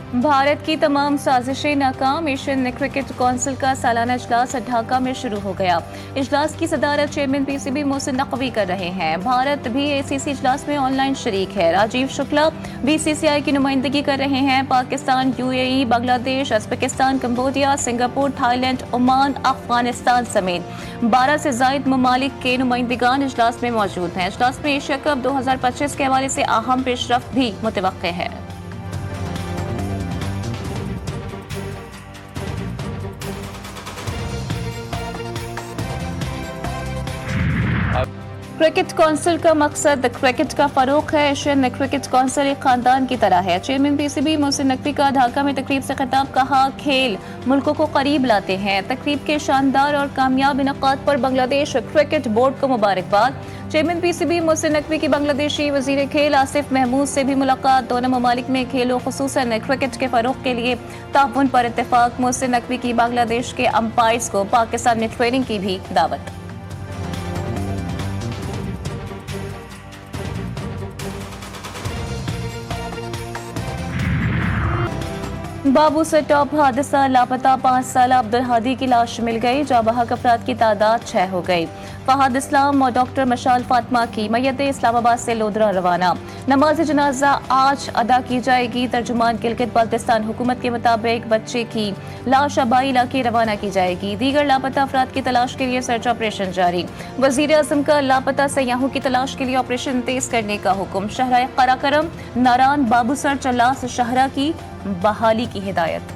भारत की तमाम साजिशें नाकाम। एशियन क्रिकेट काउंसिल का सालाना इजलास ढाका में शुरू हो गया। इजलास की सदारत चेयरमैन पीसीबी मोहसिन नकवी कर रहे हैं। भारत भी एसीसी इजलास में ऑनलाइन शरीक है। राजीव शुक्ला बीसीसीआई की नुमाइंदगी कर रहे हैं। Pakistan, UAE, Bangladesh, Uzbekistan, Cambodia, Singapore, Thailand, Oman, Afghanistan समेत 12 से जायद ममालिक के नुमाइंदगान इजलास में मौजूद हैं। इजलास में एशिया कप 2025 के हवाले से अहम पेशरफ्त भी मुतवक्के है। क्रिकेट काउंसिल का मकसद क्रिकेट का फरोग है। एशियन क्रिकेट काउंसिल एक खानदान की तरह है। चेयरमैन पीसीबी मोहसिन नकवी का ढाका में तकरीब से खिताब। कहा, खेल मुल्कों को करीब लाते हैं। तकरीब के शानदार और कामयाब इनकाद पर बांग्लादेश क्रिकेट बोर्ड को मुबारकबाद। चेयरमैन पीसीबी मोहसिन नकवी की बांग्लादेशी वजीर खेल आसिफ महमूद से भी मुलाकात। दोनों ममालिक में खेलों खुसूसन क्रिकेट के फरोग के लिए ताउन पर इत्तेफाक। मोहसिन नकवी की बांग्लादेश के अंपायर्स को पाकिस्तान में ट्रेनिंग की भी दावत। बाबू से टॉप हादसा। लापता 5 साल अब्दुल हादी की लाश मिल गई। जाबहक अफराद की तादाद 6 हो गई। फहद इस्लाम और डॉक्टर मशाल फातिमा की मैयत इस्लामाबाद से लोधरा रवाना। नमाज जनाजा आज अदा की जाएगी। तर्जुमान गिलगित बाल्टिस्तान हुकूमत के मुताबिक बच्चे की लाश आबाई इलाके रवाना की जाएगी। दीगर लापता अफराद की तलाश के लिए सर्च ऑपरेशन जारी। वजीर आजम का लापता सयाहों की तलाश के लिए ऑपरेशन तेज करने का हुक्म। शहरा कराकरम, नारान, बाबूसर, चल्लास शहरा की बहाली की हिदायत।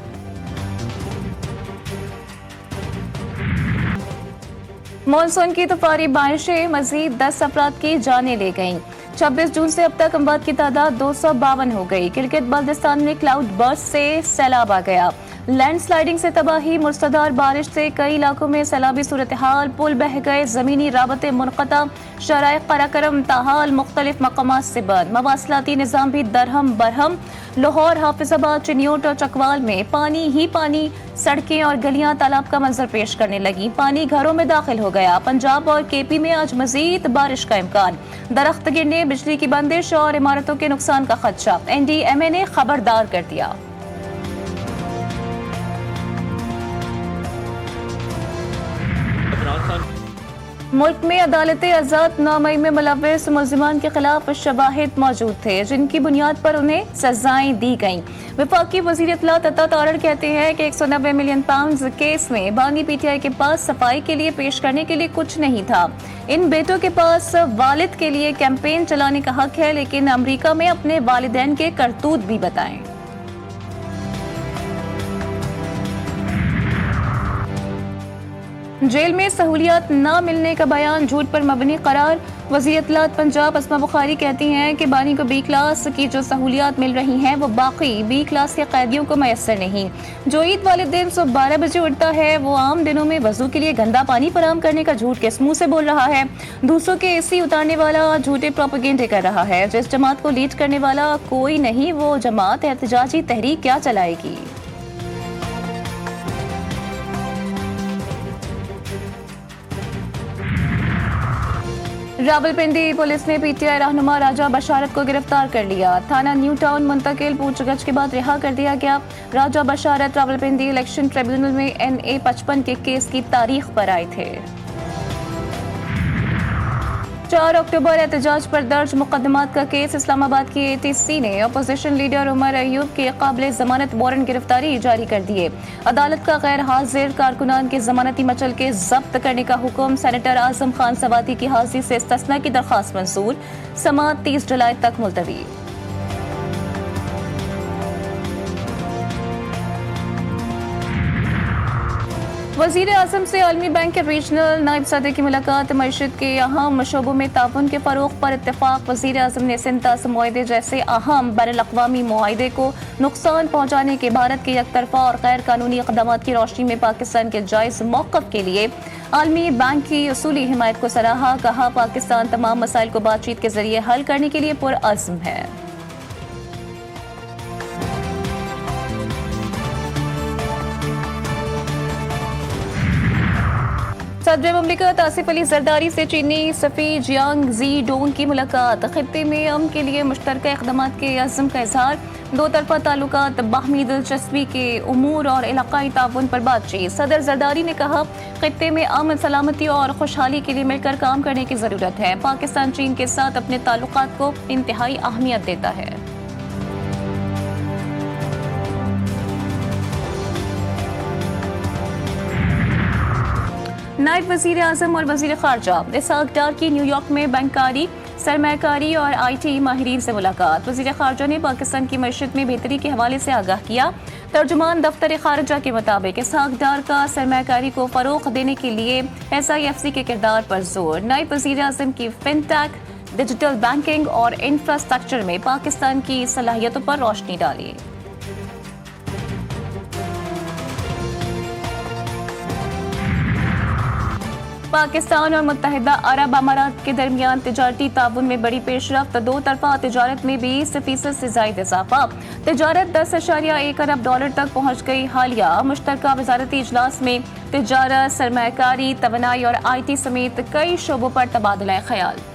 मॉनसून की तूफानी बारिशें मजीद 10 अफराद की जानें ले गईं। 26 जून से अब तक अमवात की तादाद 252 हो गई। गिलगित बाल्टिस्तान में क्लाउड बर्स्ट से सैलाब आ गया। लैंडस्लाइडिंग से तबाही, मुसलधार बारिश से कई इलाकों में सैलाबी सूरत हाल। पुल बह गए, जमीनी राबते मुनक़ता। शराय कराकरम ताहाल मुख्तलिफ मकामात से बंद। मवासलाती निज़ाम भी दरहम बरहम। लाहौर, हाफिजाबाद, चिन्योट और चकवाल में पानी ही पानी। सड़कें और गलियां तालाब का मंजर पेश करने लगी। पानी घरों में दाखिल हो गया। पंजाब और केपी में आज मजीद बारिश का इम्कान। दरख्त गिरने, बिजली की बंदिश और इमारतों के नुकसान का खदशा। एनडीएमए ने खबरदार कर दिया। मुल्क में अदालतें आजाद। 9 मई में मुलव्विस मुल्जिमान के खिलाफ शवाहिद मौजूद थे जिनकी बुनियाद पर उन्हें सजाएं दी गईं। वफाकी वजीर इत्तलात अता तारड़ कहते हैं कि 190 मिलियन पाउंड केस में बानी पीटीआई के पास सफाई के लिए पेश करने के लिए कुछ नहीं था। इन बेटों के पास वालिद के लिए कैंपेन चलाने का हक है, लेकिन अमरीका में अपने वालिदैन के करतूत भी बताएं। जेल में सहूलियात न मिलने का बयान झूठ पर मबनी करार। वज़ीर इत्तलात पंजाब अस्मा बुखारी कहती हैं कि बानी को बी क्लास की जो सहूलियात मिल रही हैं वो बाकी बी क्लास के कैदियों को मैसर नहीं। जो ईद वाले दिन सुबह 12 बजे उठता है वो आम दिनों में वजू के लिए गंदा पानी फराहम करने का झूठ किस मुंह से बोल रहा है। दूसरों के एसी उतारने वाला झूठे प्रोपेगेंडे कर रहा है। जिस जमात को लीड करने वाला कोई नहीं, वो जमात एहतजाजी तहरीक क्या चलाएगी। रावलपिंडी पुलिस ने पीटीआई रहनुमा राजा बशारत को गिरफ्तार कर लिया। थाना न्यू टाउन मुंतकिल, पूछगछ के बाद रिहा कर दिया गया। राजा बशारत रावलपिंडी इलेक्शन ट्रिब्यूनल में NA 55 के केस की तारीख पर आए थे। 4 अक्टूबर एहतजाज पर दर्ज मुकदमात का केस। इस्लामाबाद की ATC ने अपोजिशन लीडर उमर अयूब की काबिल जमानत वारंट गिरफ्तारी जारी कर दिए। अदालत का गैर हाजिर कारकुनान के जमानती मचल के जब्त करने का हुक्म। सेनेटर आजम खान सवाती की हाजिरी से इस्तिस्ना की दरखास्त मंजूर। समाअत 30 जुलाई तक मुलतवी। वजीर आजम से आलमी बैंक के रीजनल नायब सदर की मुलाकात। मईशत के अहम शोबों में ताउन के फरोग पर इत्तेफाक। वजीर आजम ने सिंतास मुआहदे जैसे अहम बैनुल-अक़वामी मुआहदे को नुकसान पहुँचाने के भारत के यकतरफा और गैर कानूनी इक़दाम की रोशनी में पाकिस्तान के जायज़ मौक़िफ़ के लिए आलमी बैंक की उसूली हिमायत को सराहा। कहा, पाकिस्तान तमाम मसाइल को बातचीत के जरिए हल करने के लिए पुरअज़्म है। सदर मुमलिकत आसिफ अली जरदारी से चीनी सफ़ी जियांग जी डोंग की मुलाकात। खित्ते में अमन के लिए मुश्तरका इक़दाम के अज़्म का इजहार। दो तरफा ताल्लुकात, बाहमी दिलचस्पी के उमूर और इलाकाई ताउन पर बातचीत। सदर जरदारी ने कहा, खित्ते में अमन, सलामती और खुशहाली के लिए मिलकर काम करने की ज़रूरत है। पाकिस्तान चीन के साथ अपने ताल्लुकात को इंतहाई अहमियत देता है। नायब वज़ीर आज़म और वज़ीर ख़ारजा इसहाक़ डार की न्यूयॉर्क में बैंकारी, सरमायाकारी और IT माहिरीन से मुलाकात। वज़ीर ख़ारजा ने पाकिस्तान की मईशत में बेहतरी के हवाले से आगाह किया। तर्जुमान दफ्तर ख़ारजा के मुताबिक इसहाक़ डार का सरमायाकारी को फ़रोग़ देने के लिए SIFC के किरदार पर जोर। नायब वज़ीर आज़म की फिनटेक, डिजिटल बैंकिंग और इंफ्रास्ट्रक्चर में पाकिस्तान की सलाहियतों पर रोशनी डाली। पाकिस्तान और मुत्तहिदा अरब अमारात के दरमियान तिजारती ताउन में बड़ी पेशरफ्त। दो तरफा तजारत में 20% से ज़ायद इजाफा। तजारत 10.1 अरब डॉलर तक पहुँच गई। हालिया मुश्तरका वजारती इजलास में तजारत, सरमायाकारी, तवानाई और IT समेत कई शोबों पर तबादला ख्याल।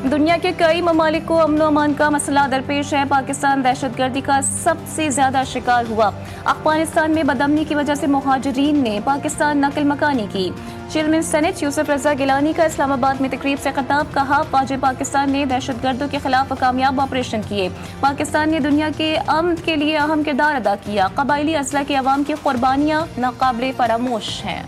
दुनिया के कई ममालिक को अमन अमान का मसला दरपेश है। पाकिस्तान दहशतगर्दी का सबसे ज्यादा शिकार हुआ। अफगानिस्तान में बदअमनी की वजह से मुहाजिरीन ने पाकिस्तान नकल मकानी की। चेयरमैन सेनेट यूसुफ रजा गिलानी का इस्लामाबाद में तकरीब से खिताब। कहा, फ़ौज पाकिस्तान ने दहशतगर्दों के खिलाफ कामयाब ऑपरेशन किए। पाकिस्तान ने दुनिया के अमन के लिए अहम किरदार अदा किया। कबायली असला के अवाम की कुर्बानियाँ नाकाबिले फरामोश हैं।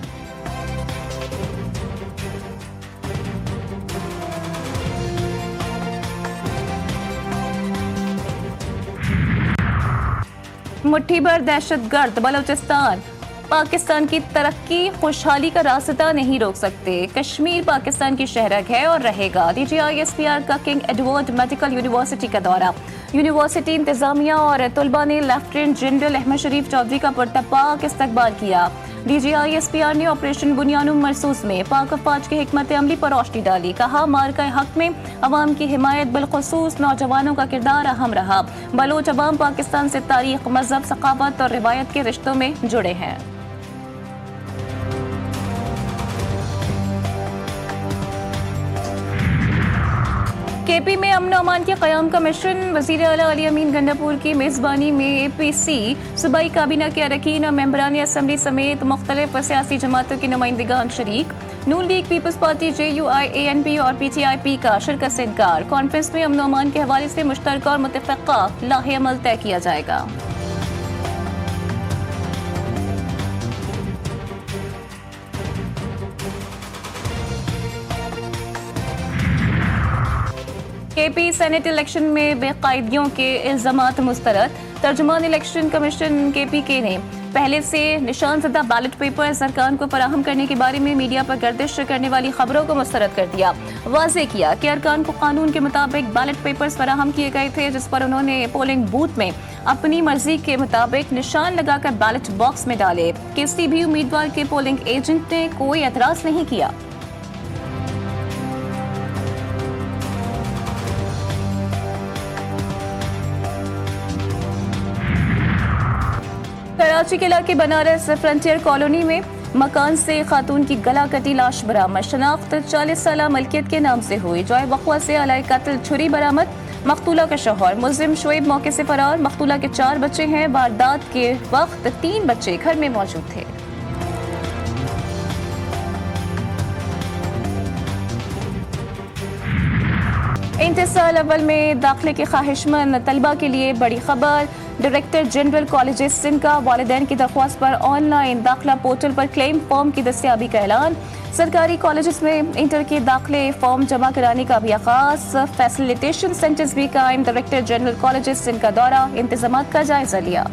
मुट्ठी भर दहशतगर्द बलोचिस्तान पाकिस्तान की तरक्की, खुशहाली का रास्ता नहीं रोक सकते। कश्मीर पाकिस्तान की शहरग है और रहेगा। DGISPR का किंग एडवर्ड मेडिकल यूनिवर्सिटी का दौरा। यूनिवर्सिटी इंतजामिया और तलबा ने लेफ्टिनेंट जनरल अहमद शरीफ चौधरी का पुरतपाक इस्तकबाल किया। DGISPR ने ऑपरेशन बुनियानुम मरसूस में पाक अफवाज की हिकमत अमली पर रोशनी डाली। कहा, मार्का हक में अवाम की हिमायत बिलखुसूस नौजवानों का किरदार अहम रहा। बलोच अवाम पाकिस्तान से तारीख, मजहब, सकाफत और रिवायत के रिश्तों में जुड़े हैं। KP में अमन अमान के क़याम का मिशन। वज़ीर आला अली अमीन गंडापुर की मेज़बानी में APC सूबाई काबीना के अरकान और मेंबरान असम्बली समेत मुख्तलिफ सियासी जमातों के नुमाइंदगान शरीक। Noon League, Peoples Party, JUI, ANP और PTIP का शिरकत से इनकार। कॉन्फ्रेंस में अमन अमान के हवाले से मुश्तरका और मुत्तफ़क़ा लाहे अमल तय किया जाएगा। KP सेनेट इलेक्शन में बेकायदगियों के इल्जामात मुस्तरद। तर्जुमान इलेक्शन कमीशन KPK ने पहले से निशानज़दा बैलेट पेपर्स अरकान को फराहम करने के बारे में मीडिया पर गर्दिश करने वाली खबरों को मुस्तरद कर दिया। वाज़ेह किया कि अरकान को कानून के मुताबिक बैलेट पेपर्स फराहम किए गए थे, जिस पर उन्होंने पोलिंग बूथ में अपनी मर्जी के मुताबिक निशान लगाकर बैलेट बॉक्स में डाले। किसी भी उम्मीदवार के पोलिंग एजेंट ने कोई एतराज़ नहीं किया। कराची के इलाके बनारस फ्रंटियर कॉलोनी में मकान से खातून की गला कटी लाश बरामद। शनाख्त 40 साल मलकियत के नाम से हुई। जॉय वक़्वा से अलाए कत्ल छुरी बरामद। मकतूला का शौहर मुल्जिम शुएब मौके से फरार। मकतूला के 4 बच्चे हैं। वारदात के वक्त 3 बच्चे घर में मौजूद थे। इंतसाल अव्वल में दाखिले के ख्वाहिशमंद तलबा के लिए बड़ी खबर। डायरेक्टर जनरल कॉलेजेस सिंध का वालिदैन की दरख्वास्त पर ऑनलाइन दाखिला पोर्टल पर क्लेम फॉर्म की दस्तयाबी का ऐलान। सरकारी कॉलेजेस में इंटर के दाखिले फॉर्म जमा कराने का भी आगाज। फैसिलिटेशन सेंटर्स भी कायम। डायरेक्टर जनरल कॉलेजेस सिंध का दौरा, इंतजामात का जायजा लिया।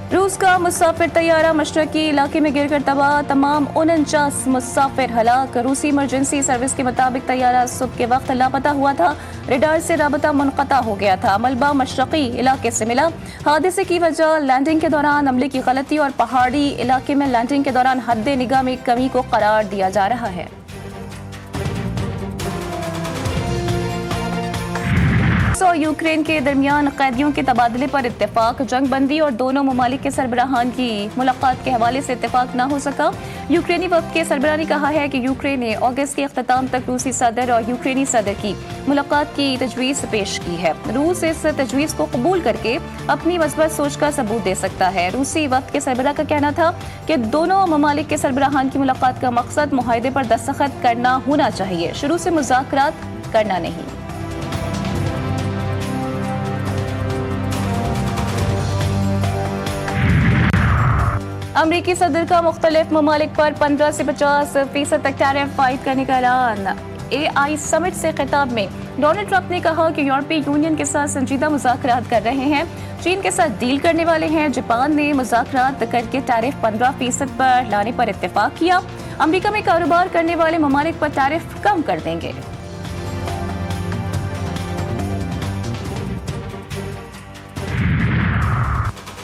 रूस का मुसाफिर तैयारा मशरकी इलाके में गिरकर तबाह। तमाम 49 मुसाफिर हलाक। रूसी इमरजेंसी सर्विस के मुताबिक तैयारा सुबह के वक्त लापता हुआ था। रडार से राबता मुनक़ता हो गया था। मलबा मशरकी इलाके से मिला। हादसे की वजह लैंडिंग के दौरान अमले की गलती और पहाड़ी इलाके में लैंडिंग के दौरान हद निगाह में कमी को करार दिया जा रहा है। और यूक्रेन के दरमियान कैदियों के तबादले पर इत्तेफाक, जंग बंदी और दोनों ममालिक के सरबराहान की मुलाकात के हवाले से इत्तेफाक न हो सका। यूक्रेनी वक्त के सरबराह ने कहा है कि यूक्रेन ने अगस्त के अख्ताम तक रूसी सदर और यूक्रेनी सदर की मुलाकात की तजवीज़ पेश की है। रूस इस तजवीज़ को कबूल करके अपनी मस्बत सोच का सबूत दे सकता है। रूसी वक्त के सरबराह का कहना था कि दोनों ममालिक के सरबराहान की मुलाकात का मकसद मुआहदे पर दस्तखत करना होना चाहिए, शुरू से मुज़ाकरात करना नहीं। अमरीकी सदर का मुख्तलिफ ममालिक पर 15 से 50% तक टैरिफ आयद करने का ऐलान। AI समिट से खिताब में डोनाल्ड ट्रंप ने कहा कि यूरोपीय यूनियन के साथ संजीदा मुज़ाकरात कर रहे हैं, चीन के साथ डील करने वाले हैं। जापान ने मुज़ाकरात करके टैरिफ 15% पर लाने पर इत्तेफाक किया। अमरीका में कारोबार करने वाले ममालिक पर टैरिफ कम कर देंगे।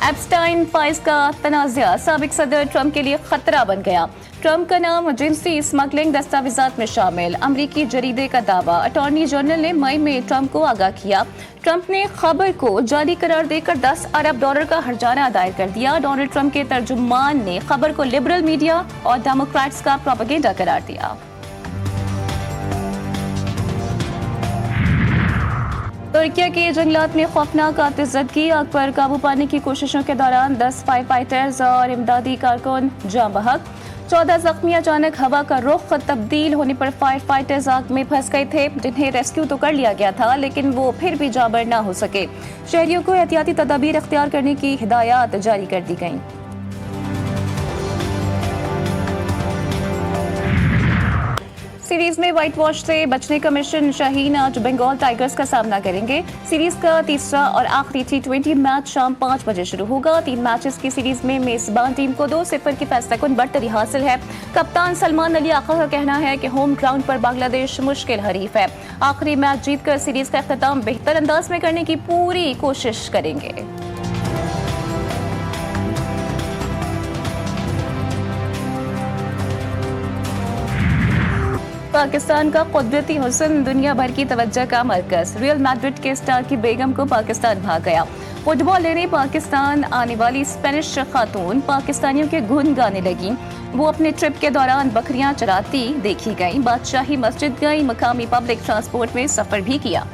एप्स्टाइन फाइल्स का तनाज़ा साबिक सदर ट्रंप के लिए खतरा बन गया। ट्रंप का नाम जिनसी स्मगलिंग दस्तावेजात में शामिल, अमरीकी जरीदे का दावा। अटॉर्नी जनरल ने मई में ट्रंप को आगाह किया। ट्रंप ने खबर को जाली करार देकर $10 अरब का हर्जाना दायर कर दिया। डोनाल्ड ट्रंप के तर्जुमान ने खबर को लिबरल मीडिया और डेमोक्रेट्स का प्रोपेगेंडा करार दिया। तुर्किया के जंगलात में खौफनाक आतिशज़दगी, आग पर काबू पाने की कोशिशों के दौरान 10 फायर फाइटर्स और इमदादी कारकुन जाँ बहक, 14 जख्मी। अचानक हवा का रुख तब्दील होने पर फायर फाइटर्स आग में फंस गए थे, जिन्हें रेस्क्यू तो कर लिया गया था, लेकिन वो फिर भी जाँबर न हो सके। शहरियों को एहतियाती तदाबीर अख्तियार करने की हिदायत जारी कर दी गई। सीरीज में व्हाइट वॉश से बचने का मिशन शाहीन आज बंगाल टाइगर्स का सामना करेंगे। सीरीज का तीसरा और आखिरी T20 मैच शाम 5 बजे शुरू होगा। 3 मैचेस की सीरीज में मेजबान टीम को 2-0 की फैसलाकुन बढ़तरी हासिल है। कप्तान सलमान अली आका का कहना है कि होम ग्राउंड पर बांग्लादेश मुश्किल हरीफ है। आखिरी मैच जीतकर सीरीज का अख्ताम बेहतर अंदाज में करने की पूरी कोशिश करेंगे। पाकिस्तान का कुदरती हुस्न दुनिया भर की तवज्जो का मरकज। रियल मैड्रिड के स्टार की बेगम को पाकिस्तान भाग गया। फुटबॉल लेने पाकिस्तान आने वाली स्पेनिश खातून पाकिस्तानियों के गुन गाने लगी। वो अपने ट्रिप के दौरान बकरियां चराती देखी गईं, बादशाही मस्जिद गई, मकामी पब्लिक ट्रांसपोर्ट में सफर भी किया।